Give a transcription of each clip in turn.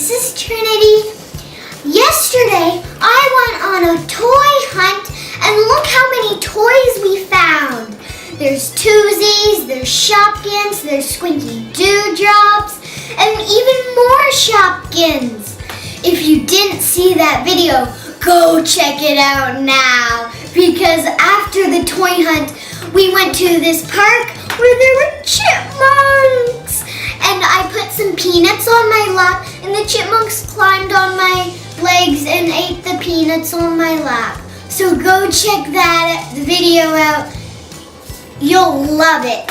this is Trinity. Yesterday, I went on a toy hunt, and look how many toys we found. There's Toozies, there's Shopkins, there's Squinky Dewdrops, and even more Shopkins. If you didn't see that video, go check it out now, because after the toy hunt, we went to this park where there were chipmunks. And I put some peanuts on my lap, and the chipmunks climbed on my legs and ate the peanuts on my lap. So go check that video out. You'll love it.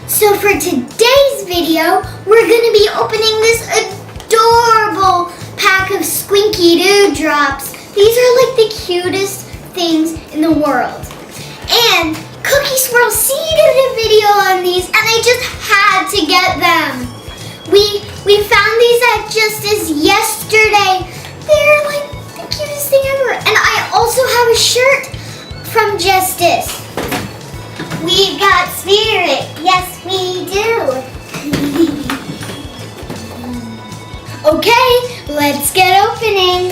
So for today's video, we're going to be opening this adorable pack of Squinky Dewdrops. These are like the cutest things in the world. And Cookie Swirl did a video on these, and I just had to get them. We found these at Justice yesterday. They're like the cutest thing ever. And I also have a shirt from Justice. We've got spirit. Yes, we do. Okay, let's get opening.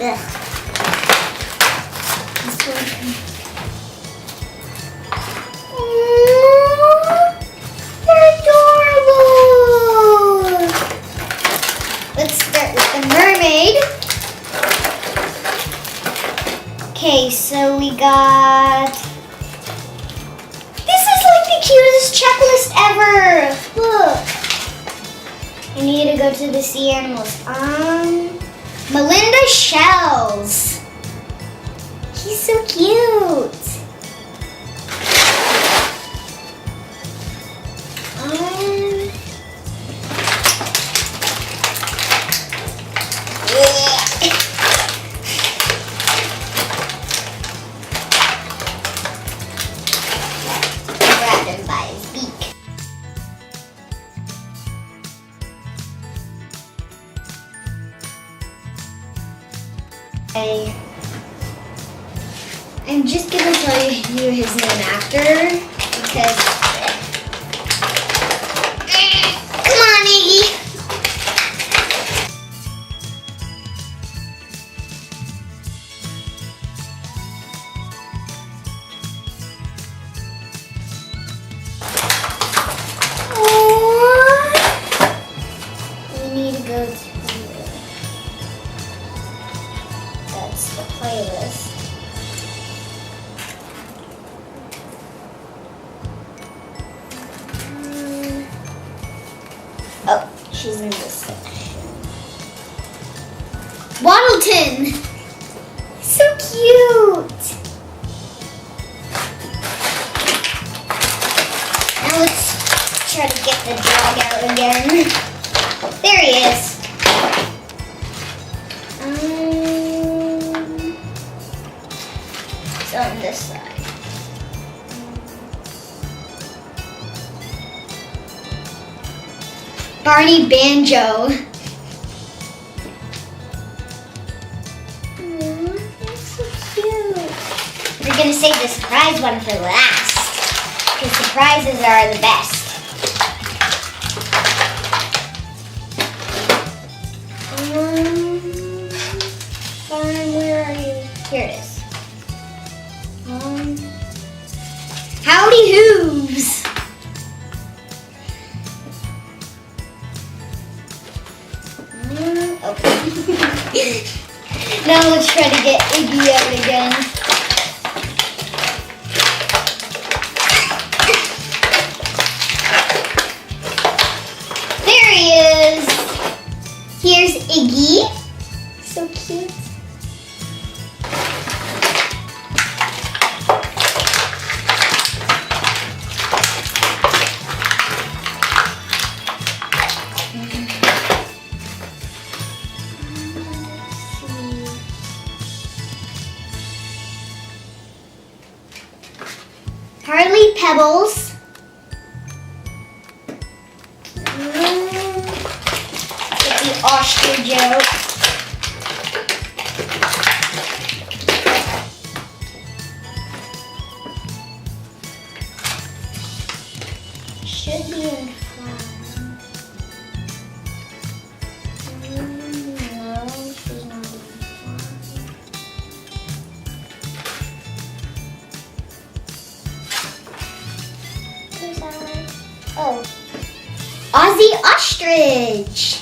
Ugh. They're adorable. Let's start with the mermaid. Okay, so we got... This is like the cutest checklist ever. Look. I need to go to the sea animals. Melinda Shells. He's so cute. Grab him by his beak. I'm just gonna tell you his name after, because come on, Iggy. We need to go to the playlist. Oh, she's in this section. Waddleton! So cute! Now let's try to get the dog out again. There he is. It's on this side. Barney Banjo. That's so cute. We're gonna save the surprise one for last, because surprises are the best. Where are you? Here it is. Howdy Hooves. Okay. Now let's try to get Iggy out again. There he is. Here's Iggy. So cute. Harley Pebbles. Get the ostrich out. should be in flour. No, she's not in flour. Oh, Aussie ostrich.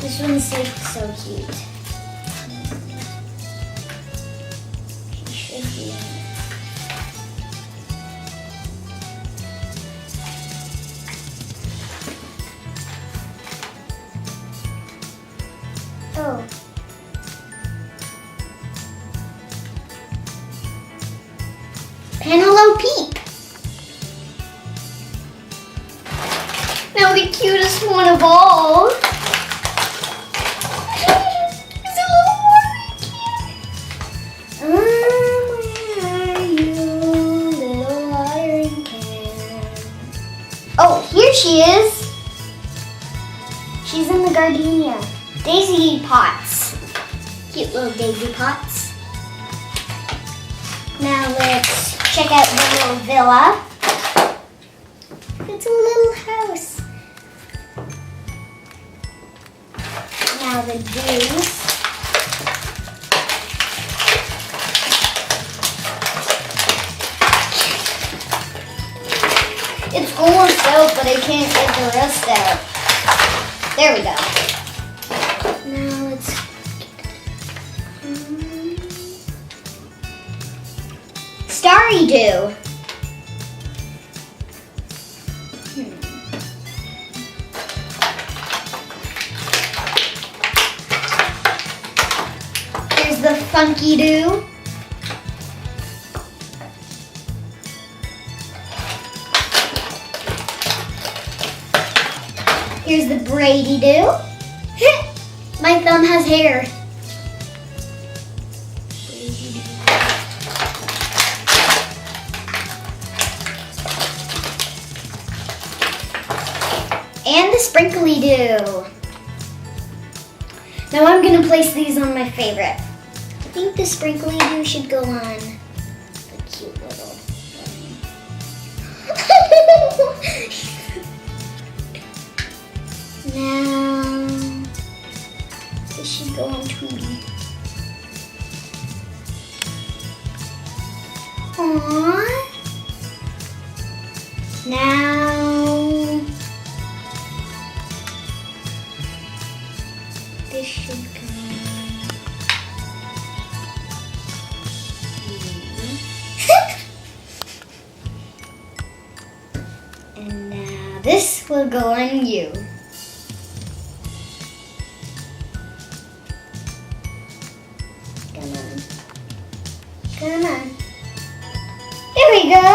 This one's like so cute. She should be in it. Oh. Penelope. Now the cutest one of all. Oh, here she is. She's in the gardenia. Daisy pots. Cute little daisy pots. Now let's check out the little villa. It's a little house. Now the dues. It's almost out, but I can't get the rest out. There we go. Now let's... Starry Dew. Here's the Funky Dew. Here's the Brady Dew. My thumb has hair. And the Sprinkly Dew. Now I'm gonna place these on my favorite. I think the Sprinkly Dew should go on the cute little one. Now, this should go on Tweety. Aww. Now, this should go on And now this will go on you. Come on. There we go.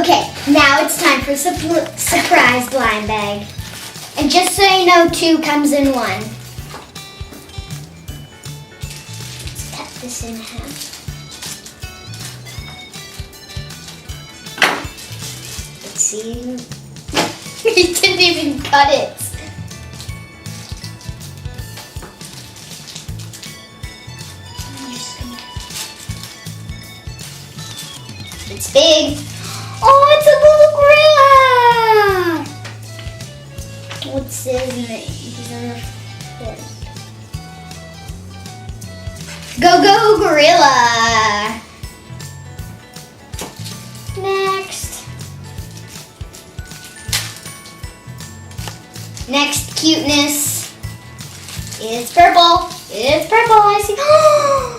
Okay, now it's time for surprise blind bag. And just so you know, 2 comes in 1. Let's cut this in half. Let's see. We didn't even cut it. It's big. Oh, it's a little gorilla. What's his name? He's on the forest. Go, go, gorilla. Next. Next cuteness is purple. It's purple, I see. Oh!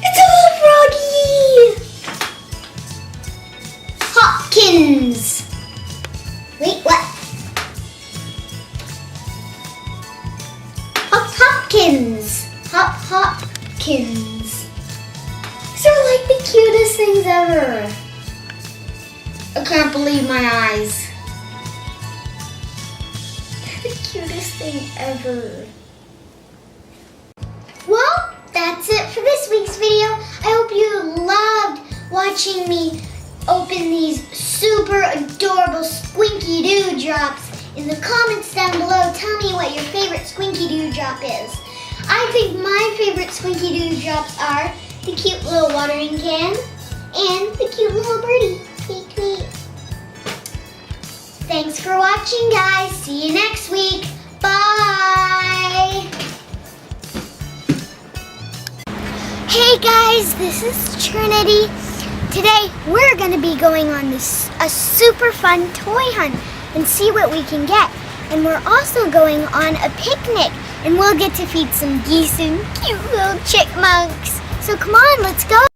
It's a little froggy! Hopkins! Wait, what? Hopkins! Hopkins. These are like the cutest things ever. I can't believe my eyes. The cutest thing ever. Well, that's it for this week's video. I hope you loved watching me open these super adorable Squinky Dewdrops. In the comments down below, tell me what your favorite Squinky Dewdrop is. I think my favorite Squinky Dewdrops are the cute little watering can and the cute little birdie. Tweet, tweet. Thanks for watching, guys. See you next week. Bye. Hey guys, this is Trinity. Today we're going to be going on a super fun toy hunt and see what we can get. And we're also going on a picnic, and we'll get to feed some geese and cute little chipmunks. So come on, let's go.